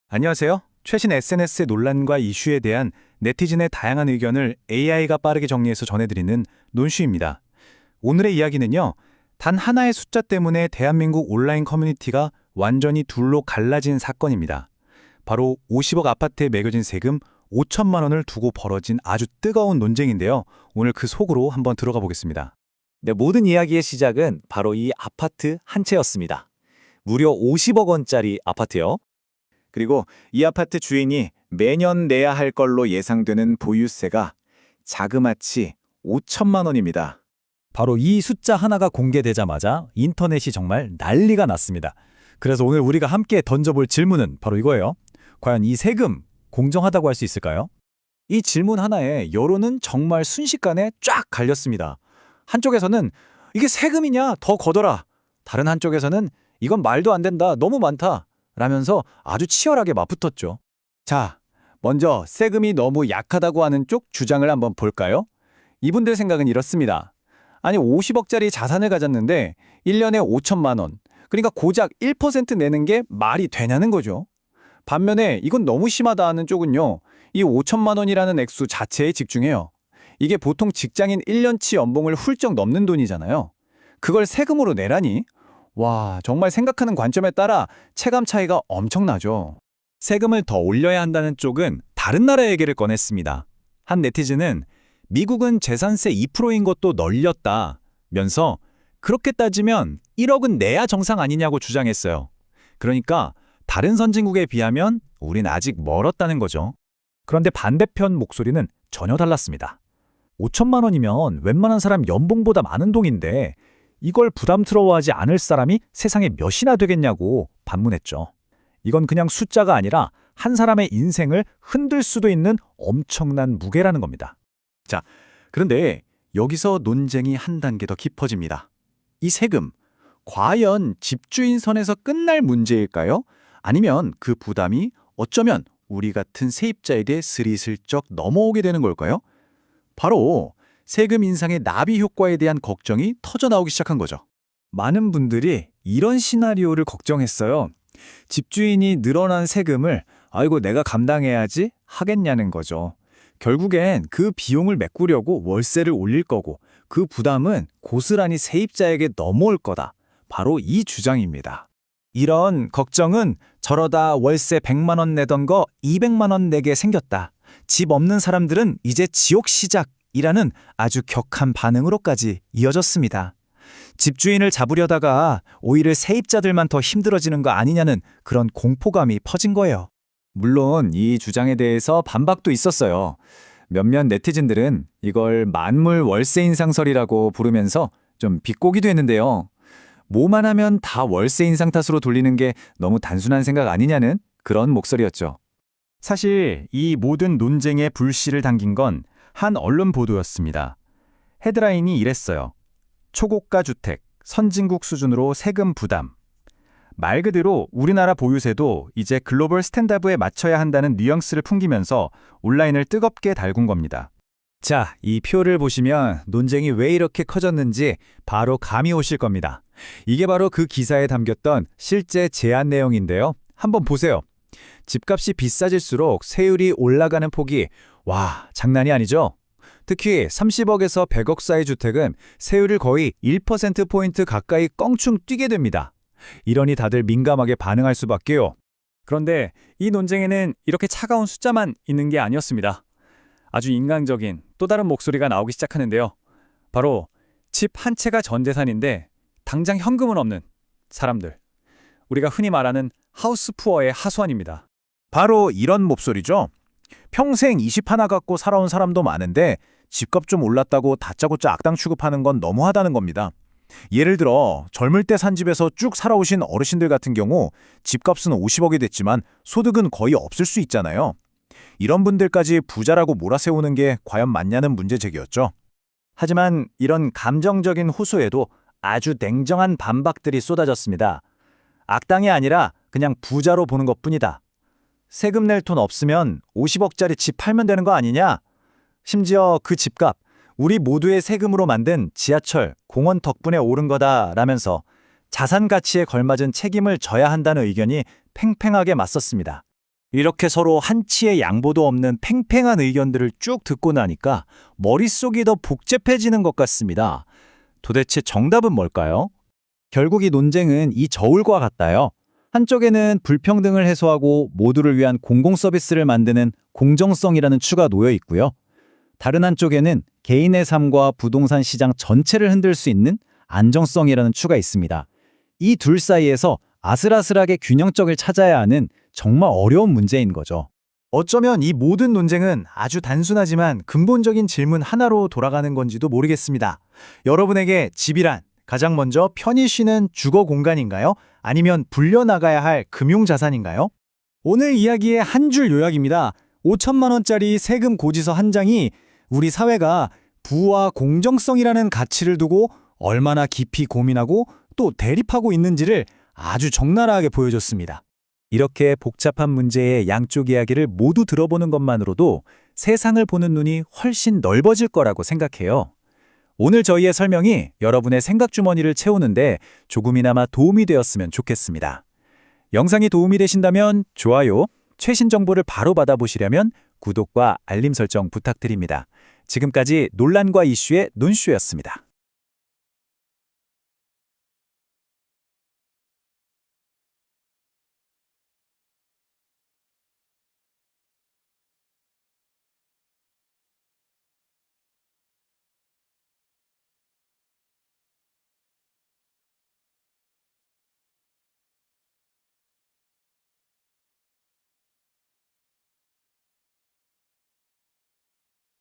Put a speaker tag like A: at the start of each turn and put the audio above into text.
A: 안녕하세요. 최신 SNS 논란과 이슈에 대한 네티즌의 다양한 의견을 AI가 빠르게 정리해서 전해드리는 논슈입니다. 오늘의 이야기는요, 단 하나의 숫자 때문에 대한민국 온라인 커뮤니티가 완전히 둘로 갈라진 사건입니다. 바로 50억 아파트에 매겨진 세금 5천만 원을 두고 벌어진 아주 뜨거운 논쟁인데요. 오늘 그 속으로 한번 들어가 보겠습니다.
B: 네, 모든 이야기의 시작은 바로 이 아파트 한 채였습니다. 무려 50억 원짜리 아파트요.
C: 그리고 이 아파트 주인이 매년 내야 할 걸로 예상되는 보유세가 자그마치 5천만 원입니다.
B: 바로 이 숫자 하나가 공개되자마자 인터넷이 정말 난리가 났습니다. 그래서 오늘 우리가 함께 던져볼 질문은 바로 이거예요. 과연 이 세금 공정하다고 할 수 있을까요? 이 질문 하나에 여론은 정말 순식간에 쫙 갈렸습니다. 한쪽에서는 이게 세금이냐 더 걷어라. 다른 한쪽에서는 이건 말도 안 된다 너무 많다 라면서 아주 치열하게 맞붙었죠.
C: 자, 먼저 세금이 너무 약하다고 하는 쪽 주장을 한번 볼까요? 이분들 생각은 이렇습니다. 아니 50억짜리 자산을 가졌는데 1년에 5천만 원, 그러니까 고작 1% 내는 게 말이 되냐는 거죠. 반면에 이건 너무 심하다 하는 쪽은요, 이 5천만 원이라는 액수 자체에 집중해요. 이게 보통 직장인 1년치 연봉을 훌쩍 넘는 돈이잖아요. 그걸 세금으로 내라니? 와, 정말 생각하는 관점에 따라 체감 차이가 엄청나죠.
B: 세금을 더 올려야 한다는 쪽은 다른 나라 얘기를 꺼냈습니다. 한 네티즌은 미국은 재산세 2%인 것도 널렸다면서 그렇게 따지면 1억은 내야 정상 아니냐고 주장했어요. 그러니까 다른 선진국에 비하면 우린 아직 멀었다는 거죠. 그런데 반대편 목소리는 전혀 달랐습니다. 5천만 원이면 웬만한 사람 연봉보다 많은 돈인데 이걸 부담스러워하지 않을 사람이 세상에 몇이나 되겠냐고 반문했죠. 이건 그냥 숫자가 아니라 한 사람의 인생을 흔들 수도 있는 엄청난 무게라는 겁니다.
C: 자, 그런데 여기서 논쟁이 한 단계 더 깊어집니다. 이 세금, 과연 집주인 선에서 끝날 문제일까요? 아니면 그 부담이 어쩌면 우리 같은 세입자에게 스리슬쩍 넘어오게 되는 걸까요? 바로 세금 인상의 나비 효과에 대한 걱정이 터져나오기 시작한 거죠.
B: 많은 분들이 이런 시나리오를 걱정했어요. 집주인이 늘어난 세금을 아이고 내가 감당해야지 하겠냐는 거죠. 결국엔 그 비용을 메꾸려고 월세를 올릴 거고 그 부담은 고스란히 세입자에게 넘어올 거다. 바로 이 주장입니다. 이런 걱정은 저러다 월세 100만 원 내던 거 200만 원 내게 생겼다. 집 없는 사람들은 이제 지옥 시작이라는 아주 격한 반응으로까지 이어졌습니다. 집주인을 잡으려다가 오히려 세입자들만 더 힘들어지는 거 아니냐는 그런 공포감이 퍼진 거예요.
C: 물론 이 주장에 대해서 반박도 있었어요. 몇몇 네티즌들은 이걸 만물 월세 인상설이라고 부르면서 좀 비꼬기도 했는데요. 뭐만 하면 다 월세 인상 탓으로 돌리는 게 너무 단순한 생각 아니냐는 그런 목소리였죠.
A: 사실 이 모든 논쟁에 불씨를 당긴 건 한 언론 보도였습니다. 헤드라인이 이랬어요. 초고가 주택, 선진국 수준으로 세금 부담. 말 그대로 우리나라 보유세도 이제 글로벌 스탠다드에 맞춰야 한다는 뉘앙스를 풍기면서 온라인을 뜨겁게 달군 겁니다.
B: 자, 이 표를 보시면 논쟁이 왜 이렇게 커졌는지 바로 감이 오실 겁니다. 이게 바로 그 기사에 담겼던 실제 제안 내용인데요. 한번 보세요. 집값이 비싸질수록 세율이 올라가는 폭이 와, 장난이 아니죠? 특히 30억에서 100억 사이 주택은 세율을 거의 1%포인트 가까이 껑충 뛰게 됩니다. 이러니 다들 민감하게 반응할 수밖에요.
A: 그런데 이 논쟁에는 이렇게 차가운 숫자만 있는 게 아니었습니다. 아주 인간적인 또 다른 목소리가 나오기 시작하는데요. 바로 집 한 채가 전 재산인데 당장 현금은 없는 사람들. 우리가 흔히 말하는 하우스 푸어의 하소연입니다.
B: 바로 이런 목소리죠. 평생 21 갖고 살아온 사람도 많은데 집값 좀 올랐다고 다짜고짜 악당 취급하는 건 너무하다는 겁니다. 예를 들어 젊을 때 산 집에서 쭉 살아오신 어르신들 같은 경우 집값은 50억이 됐지만 소득은 거의 없을 수 있잖아요. 이런 분들까지 부자라고 몰아세우는 게 과연 맞냐는 문제 제기였죠. 하지만 이런 감정적인 호소에도 아주 냉정한 반박들이 쏟아졌습니다. 악당이 아니라 그냥 부자로 보는 것뿐이다. 세금 낼 돈 없으면 50억짜리 집 팔면 되는 거 아니냐? 심지어 그 집값, 우리 모두의 세금으로 만든 지하철, 공원 덕분에 오른 거다라면서 자산 가치에 걸맞은 책임을 져야 한다는 의견이 팽팽하게 맞섰습니다. 이렇게 서로 한치의 양보도 없는 팽팽한 의견들을 쭉 듣고 나니까 머릿속이 더 복잡해지는 것 같습니다. 도대체 정답은 뭘까요?
C: 결국 이 논쟁은 이 저울과 같아요. 한쪽에는 불평등을 해소하고 모두를 위한 공공 서비스를 만드는 공정성이라는 추가 놓여 있고요. 다른 한쪽에는 개인의 삶과 부동산 시장 전체를 흔들 수 있는 안정성이라는 추가 있습니다. 이 둘 사이에서 아슬아슬하게 균형점을 찾아야 하는 정말 어려운 문제인 거죠.
A: 어쩌면 이 모든 논쟁은 아주 단순하지만 근본적인 질문 하나로 돌아가는 건지도 모르겠습니다. 여러분에게 집이란 가장 먼저 편히 쉬는 주거 공간인가요? 아니면 불려나가야 할 금융자산인가요?
C: 오늘 이야기의 한 줄 요약입니다. 5천만 원짜리 세금 고지서 한 장이 우리 사회가 부와 공정성이라는 가치를 두고 얼마나 깊이 고민하고 또 대립하고 있는지를 아주 적나라하게 보여줬습니다.
B: 이렇게 복잡한 문제의 양쪽 이야기를 모두 들어보는 것만으로도 세상을 보는 눈이 훨씬 넓어질 거라고 생각해요. 오늘 저희의 설명이 여러분의 생각 주머니를 채우는데 조금이나마 도움이 되었으면 좋겠습니다. 영상이 도움이 되신다면 좋아요, 최신 정보를 바로 받아보시려면 구독과 알림 설정 부탁드립니다. 지금까지 논란과 이슈의 논슈였습니다.